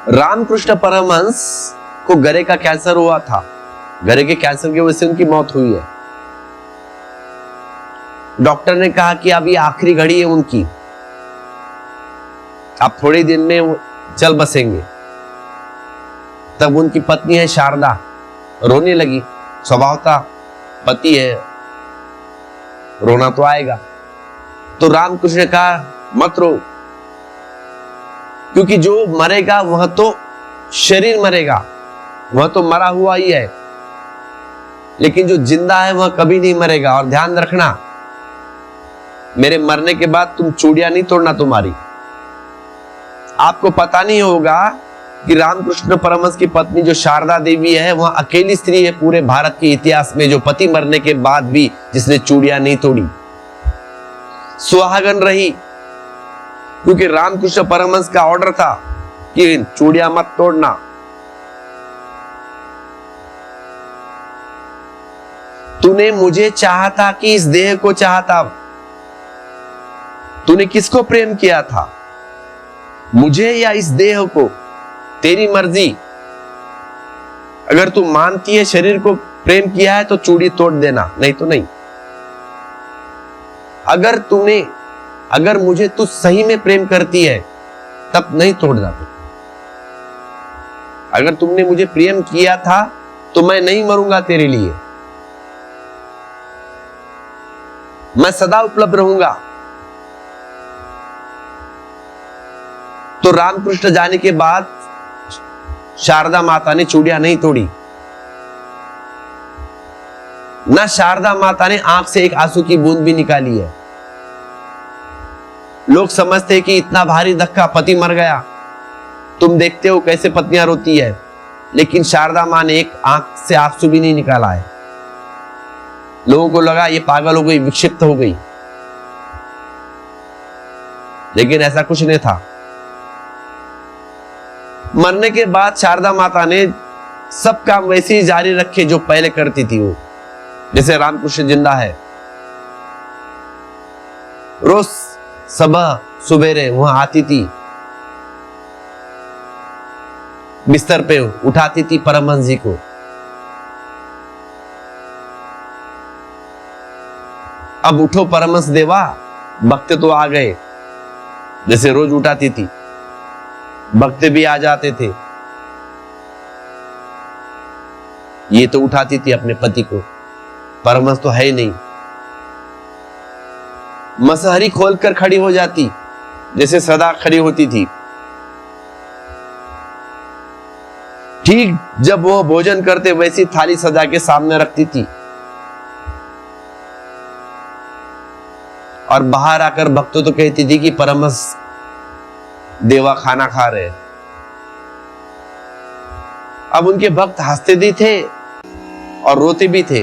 रामकृष्ण परमहंस को गले का कैंसर हुआ था। गले के कैंसर की वजह से उनकी मौत हुई है। डॉक्टर ने कहा कि अब ये आखिरी घड़ी है उनकी, अब थोड़े दिन में वो चल बसेंगे। तब उनकी पत्नी है शारदा रोने लगी। स्वभाव था, पति है, रोना तो आएगा। तो रामकृष्ण ने कहा मत रो, क्योंकि जो मरेगा वह तो शरीर मरेगा, वह तो मरा हुआ ही है, लेकिन जो जिंदा है वह कभी नहीं मरेगा। और ध्यान रखना, मेरे मरने के बाद तुम चूड़ियां नहीं तोड़ना तुम्हारी। आपको पता नहीं होगा कि रामकृष्ण परमहंस की पत्नी जो शारदा देवी है वह अकेली स्त्री है पूरे भारत के इतिहास में जो पति मरने के बाद भी जिसने चूड़ियां नहीं तोड़ी, सुहागन रही। क्योंकि रामकृष्ण परमहंस का ऑर्डर था कि चूड़ियां मत तोड़ना। तूने मुझे चाहा था कि इस देह को चाहता? तूने किसको प्रेम किया था, मुझे या इस देह को? तेरी मर्जी। अगर तू मानती है शरीर को प्रेम किया है तो चूड़ी तोड़ देना, नहीं तो नहीं। अगर मुझे तू सही में प्रेम करती है तब नहीं तोड़ना। अगर तुमने मुझे प्रेम किया था तो मैं नहीं मरूंगा तेरे लिए, मैं सदा उपलब्ध रहूंगा। तो रामकृष्ण जाने के बाद शारदा माता ने चूड़ियां नहीं तोड़ी। ना शारदा माता ने आंख से एक आंसू की बूंद भी निकाली है। लोग समझते हैं कि इतना भारी धक्का, पति मर गया। तुम देखते हो कैसे पत्नियां रोती है, लेकिन शारदा मां ने एक आंख से आंसू भी नहीं निकाला है। लोगों को लगा ये पागल हो गई, विक्षिप्त हो गई, लेकिन ऐसा कुछ नहीं था। मरने के बाद शारदा माता ने सब काम वैसे ही जारी रखे जो पहले करती थी वो। जैसे रामकृष्ण जिंदा है, रोज सुबह सुबेरे वहां आती थी, बिस्तर पे उठाती थी परमहंस जी को। अब उठो परमहंस देवा, भक्त तो आ गए। जैसे रोज उठाती थी, भक्त भी आ जाते थे। ये तो उठाती थी अपने पति को, परमहंस तो है ही नहीं। मसहरी खोलकर खड़ी हो जाती, जैसे सदा खड़ी होती थी। ठीक जब वो भोजन करते वैसी थाली सजा के सामने रखती थी, और बाहर आकर भक्तों तो कहती थी कि परमहंस देवा खाना खा रहे। अब उनके भक्त हंसते भी थे और रोते भी थे,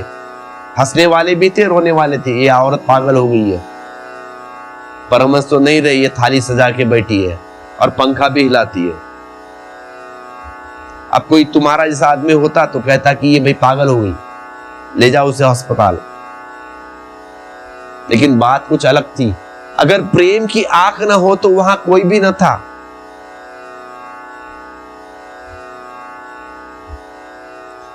हंसने वाले भी थे, रोने वाले थे। ये औरत पागल हो गई है, परमहंस तो नहीं रही है, थाली सजा के बैठी है और पंखा भी हिलाती है। अब कोई तुम्हारा जैसा आदमी होता तो कहता कि ये भाई पागल हो गई, ले जाओ उसे अस्पताल। लेकिन बात कुछ अलग थी। अगर प्रेम की आंख न हो तो वहां कोई भी न था।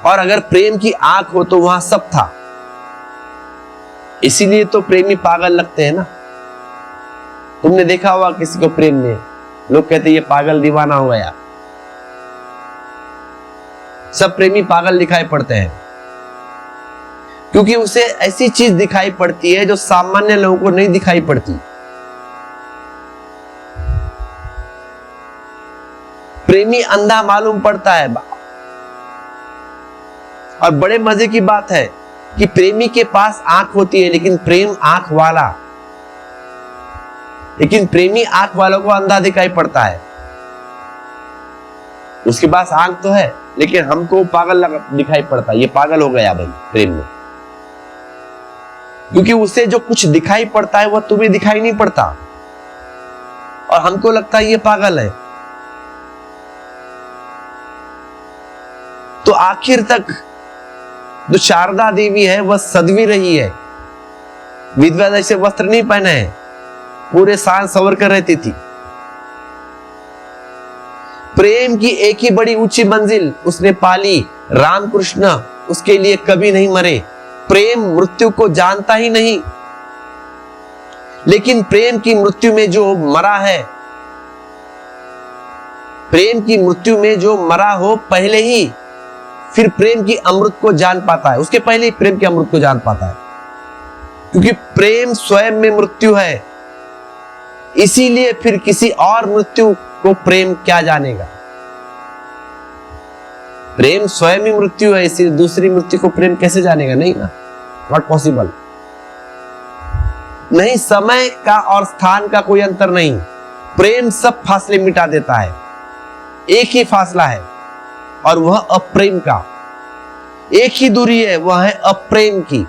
और अगर प्रेम की आंख हो तो वहां सब था। इसीलिए तो प्रेमी पागल लगते हैं ना। तुमने देखा होगा किसी को प्रेम में, लोग कहते ये पागल दीवाना हो गया। सब प्रेमी पागल दिखाई पड़ते हैं, क्योंकि उसे ऐसी चीज दिखाई पड़ती है जो सामान्य लोगों को नहीं दिखाई पड़ती। प्रेमी अंधा मालूम पड़ता है। और बड़े मजे की बात है कि प्रेमी के पास आंख होती है, लेकिन प्रेम आंख वाला, लेकिन प्रेमी आंख वालों को अंधा दिखाई पड़ता है। उसके पास आंख तो है, लेकिन हमको पागल दिखाई पड़ता है। ये पागल हो गया भाई प्रेम में, क्योंकि उसे जो कुछ दिखाई पड़ता है वह तुम्हें दिखाई नहीं पड़ता, और हमको लगता है ये पागल है। तो आखिर तक जो शारदा देवी है वह सदवी रही है। विधवा जैसे वस्त्र नहीं पहने हैं, पूरे सांस सवर कर रहती थी। प्रेम की एक ही बड़ी ऊंची मंजिल उसने पाली, रामकृष्ण उसके लिए कभी नहीं मरे। प्रेम मृत्यु को जानता ही नहीं, लेकिन प्रेम की मृत्यु में जो मरा है, प्रेम की मृत्यु में जो मरा हो पहले ही फिर प्रेम की अमृत को जान पाता है, उसके पहले ही प्रेम के अमृत को जान पाता है, क्योंकि प्रेम स्वयं में मृत्यु है। इसीलिए फिर किसी और मृत्यु को प्रेम क्या जानेगा। प्रेम स्वयं ही मृत्यु है, इसी दूसरी मृत्यु को प्रेम कैसे जानेगा? नहीं ना, नॉट पॉसिबल। नहीं, समय का और स्थान का कोई अंतर नहीं। प्रेम सब फासले मिटा देता है, एक ही फासला है और वह अप्रेम का। एक ही दूरी है, वह है अप्रेम की।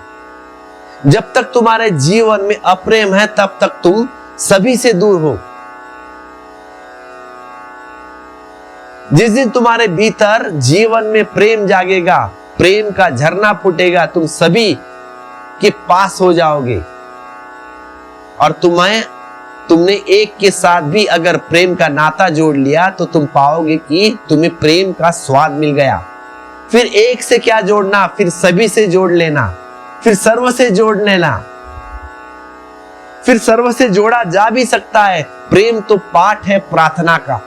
जब तक तुम्हारे जीवन में अप्रेम है तब तक तुम सभी से दूर हो। जिस दिन तुम्हारे भीतर जीवन में प्रेम जागेगा, प्रेम का झरना फूटेगा, तुम सभी के पास हो जाओगे। और तुमने एक के साथ भी अगर प्रेम का नाता जोड़ लिया तो तुम पाओगे कि तुम्हें प्रेम का स्वाद मिल गया। फिर एक से क्या जोड़ना, फिर सभी से जोड़ लेना, फिर सर्व से जोड़ लेना। फिर सर्व से जोड़ा जा भी सकता है। प्रेम तो पाठ है प्रार्थना का।